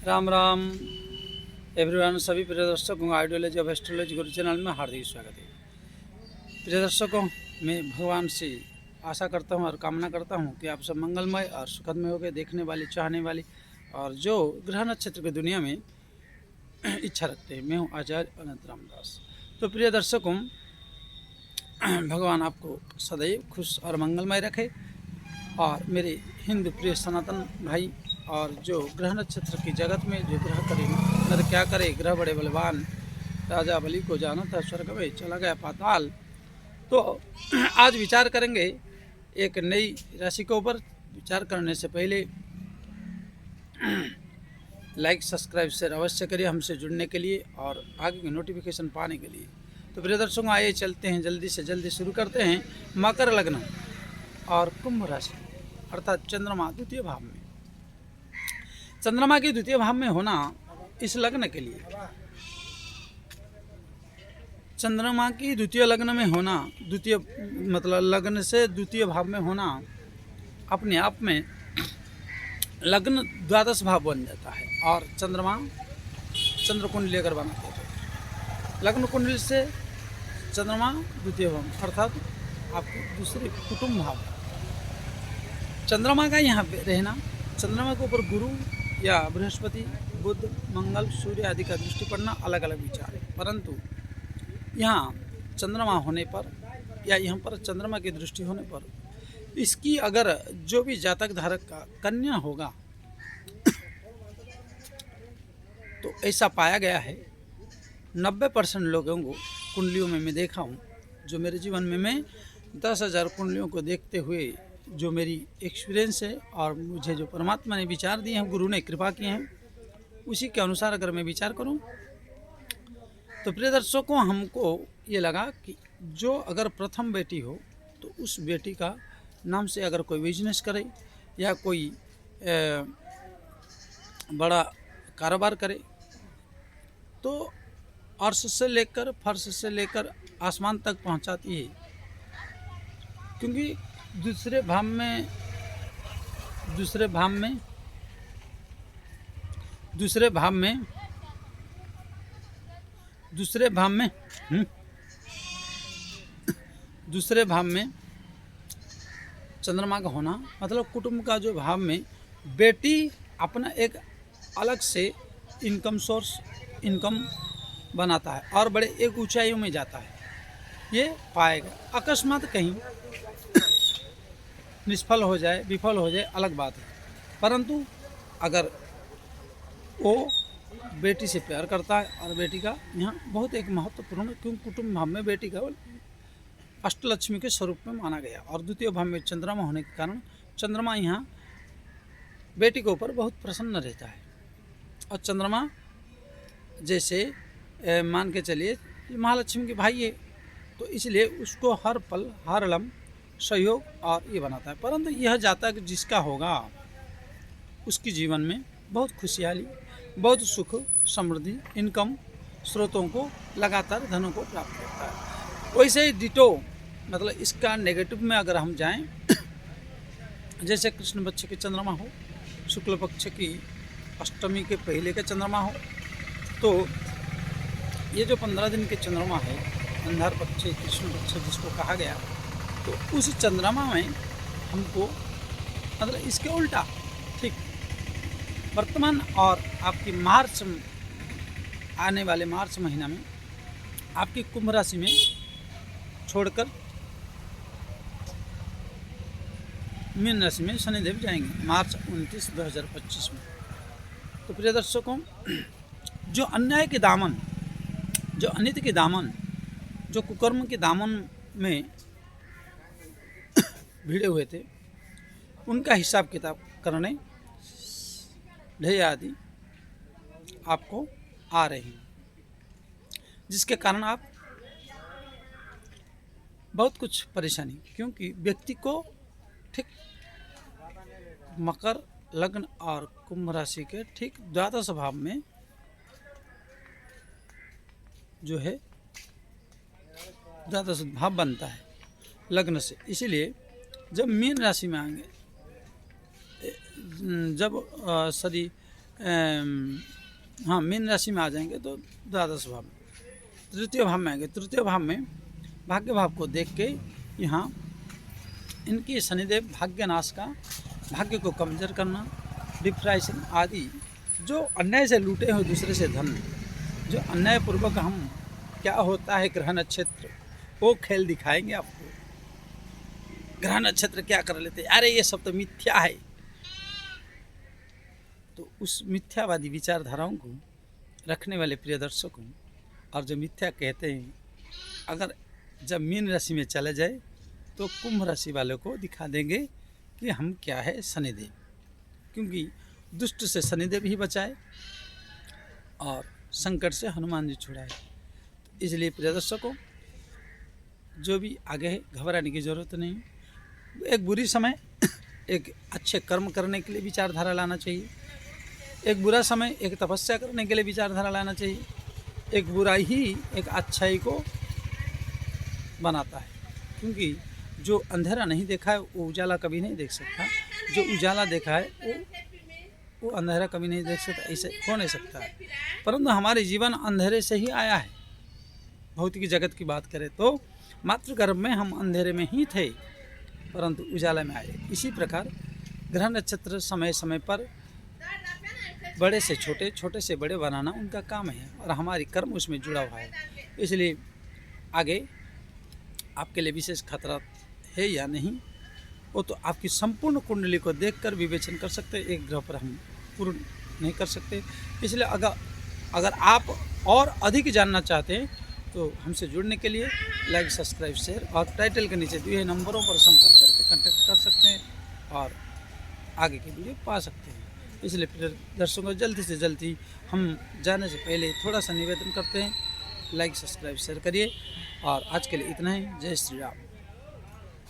Ram Ram everyone. सभी प्रिय दर्शकों का ideology of astrology Guru channel में हार्दिक स्वागत है। प्रिय दर्शकों, मैं भगवान से आशा करता हूं और कामना करता हूं कि आप सब मंगलमय और सुखदमय हो गए। देखने वाली, चाहने वाली और जो ग्रह नक्षत्र की दुनिया में इच्छा रखते हैं, मैं हूँ आचार्य अनंत रामदास। तो प्रिय दर्शकों, भगवान आपको सदैव खुश और मंगलमय रखे और मेरे हिंदू प्रिय सनातन भाई और जो ग्रह नक्षत्र की जगत में जो ग्रह करे नर क्या करे, ग्रह बड़े बलवान, राजा बलि को जाना था स्वर्ग में चला गया पाताल। तो आज विचार करेंगे एक नई राशि के ऊपर। विचार करने से पहले लाइक सब्सक्राइब शेयर अवश्य करिए हमसे जुड़ने के लिए और आगे की नोटिफिकेशन पाने के लिए। तो प्रिय दर्शकों, आइए चलते हैं, जल्दी से जल्दी शुरू करते हैं। मकर लग्न और कुंभ राशि अर्थात चंद्रमा द्वितीय भाव में। चंद्रमा के द्वितीय भाव में होना इस लग्न के लिए, चंद्रमा की द्वितीय लग्न में होना, द्वितीय मतलब लग्न से द्वितीय भाव में होना अपने आप में लग्न द्वादश भाव बन जाता है। और चंद्रमा चंद्र कुंडली अगर बनाते हैं तो लग्न कुंडली से चंद्रमा द्वितीय भाव अर्थात आपके दूसरे कुटुंब भाव। चंद्रमा का यहाँ पे रहना, चंद्रमा के ऊपर गुरु या बृहस्पति, बुध, मंगल, सूर्य आदि का दृष्टि पड़ना अलग अलग विचार है, परंतु यहाँ चंद्रमा होने पर या यहाँ पर चंद्रमा की दृष्टि होने पर इसकी अगर जो भी जातक धारक का कन्या होगा तो ऐसा पाया गया है 90% लोगों को कुंडलियों में मैं देखा हूँ। जो मेरे जीवन में मैं 10,000 कुंडलियों को देखते हुए जो मेरी एक्सपीरियंस है और मुझे जो परमात्मा ने विचार दिए हैं, गुरु ने कृपा किए हैं, उसी के अनुसार अगर मैं विचार करूं तो प्रिय दर्शकों, हमको ये लगा कि जो अगर प्रथम बेटी हो तो उस बेटी का नाम से अगर कोई बिजनेस करे या कोई बड़ा कारोबार करे तो अर्श से लेकर फर्श से लेकर आसमान तक पहुंचाती है। क्योंकि दूसरे भाव में दूसरे भाव में चंद्रमा का होना मतलब कुटुंब का जो भाव में बेटी अपना एक अलग से इनकम सोर्स, इनकम बनाता है और बड़े एक ऊंचाइयों में जाता है। ये पाएगा। अकस्मात कहीं निष्फल हो जाए, विफल हो जाए, अलग बात है, परंतु अगर वो बेटी से प्यार करता है और बेटी का यहाँ बहुत एक महत्वपूर्ण, क्योंकि कुटुंब भाव में बेटी का अष्टलक्ष्मी के स्वरूप में माना गया और द्वितीय भाव में चंद्रमा होने के कारण चंद्रमा यहाँ बेटी के ऊपर बहुत प्रसन्न रहता है। और चंद्रमा जैसे मान के चलिए महालक्ष्मी के भाई है, तो इसलिए उसको हर पल हर लम्ह सहयोग और ये बनाता है। परंतु यह जातक जिसका होगा उसके जीवन में बहुत खुशहाली, बहुत सुख, समृद्धि, इनकम स्रोतों को लगातार धनों को प्राप्त करता है। वैसे ही डिटो मतलब इसका नेगेटिव में अगर हम जाएं, जैसे कृष्ण पक्ष के चंद्रमा हो, शुक्ल पक्ष की अष्टमी के पहले के चंद्रमा हो, तो ये जो 15 दिन के चंद्रमा है अंधार पक्ष, कृष्ण पक्ष जिसको कहा गया, तो उस चंद्रमा में हमको मतलब इसके उल्टा ठीक वर्तमान और आपकी मार्च, आने वाले मार्च महीना में आपकी कुंभ राशि में छोड़कर मीन राशि में शनिदेव जाएंगे मार्च 29, 2025 में। तो प्रिय दर्शकों, जो अन्याय के दामन, जो अनित के दामन, जो कुकर्म के दामन में भिड़े हुए थे, उनका हिसाब किताब करने ढेय आदि आपको आ रहे हैं, जिसके कारण आप बहुत कुछ परेशानी, क्योंकि व्यक्ति को ठीक मकर लग्न और कुंभ राशि के ठीक द्वादश भाव में जो है द्वादश भाव बनता है लग्न से। इसीलिए जब मीन राशि में आएंगे, जब हाँ, मीन राशि में आ जाएंगे तो द्वादश भाव में, तृतीय भाव में आएंगे। तृतीय भाव में भाग्य भाव को देख के यहाँ इनकी शनिदेव भाग्यनाश का, भाग्य को कमजोर करना, डिप्रेशन आदि, जो अन्याय से लूटे हुए दूसरे से धन, जो अन्यायपूर्वक हम क्या होता है ग्रह नक्षत्र, वो खेल दिखाएंगे आपको। ग्रह नक्षत्र क्या कर लेते, अरे ये सब तो मिथ्या है। तो उस मिथ्यावादी विचारधाराओं को रखने वाले प्रिय दर्शकों, और जो मिथ्या कहते हैं, अगर जब मीन राशि में चले जाए तो कुंभ राशि वालों को दिखा देंगे कि हम क्या है शनिदेव, क्योंकि दुष्ट से शनिदेव ही बचाए और संकट से हनुमान जी छुड़ाए। तो इसलिए प्रिय दर्शकों, जो भी आगे है घबराने की जरूरत नहीं। एक बुरी समय एक अच्छे कर्म करने के लिए विचारधारा लाना चाहिए, एक बुरा समय एक तपस्या करने के लिए विचारधारा लाना चाहिए। एक बुराई ही एक अच्छाई को बनाता है, क्योंकि जो अंधेरा नहीं देखा है वो उजाला कभी नहीं देख सकता, जो उजाला देखा है वो अंधेरा कभी नहीं देख सकता, ऐसे हो नहीं सकता है। परंतु हमारे जीवन अंधेरे से ही आया है। भौतिक जगत की बात करें तो मातृगर्भ में हम अंधेरे में ही थे, परंतु उजाला में आए। इसी प्रकार ग्रह नक्षत्र समय समय पर बड़े से छोटे, छोटे से बड़े बनाना उनका काम है, और हमारी कर्म उसमें जुड़ा हुआ है। इसलिए आगे आपके लिए विशेष खतरा है या नहीं, वो तो आपकी संपूर्ण कुंडली को देखकर विवेचन कर सकते हैं। एक ग्रह पर हम पूर्ण नहीं कर सकते। इसलिए अगर आप और अधिक जानना चाहते हैं तो हमसे जुड़ने के लिए लाइक, सब्सक्राइब, शेयर और टाइटल के नीचे दिए नंबरों पर संपर्क करके कांटेक्ट कर सकते हैं और आगे की वीडियो पा सकते हैं। इसलिए फिर दर्शकों, जल्दी से जल्दी हम जाने से पहले थोड़ा सा निवेदन करते हैं, लाइक, सब्सक्राइब, शेयर करिए। और आज के लिए इतना ही। जय श्री राम।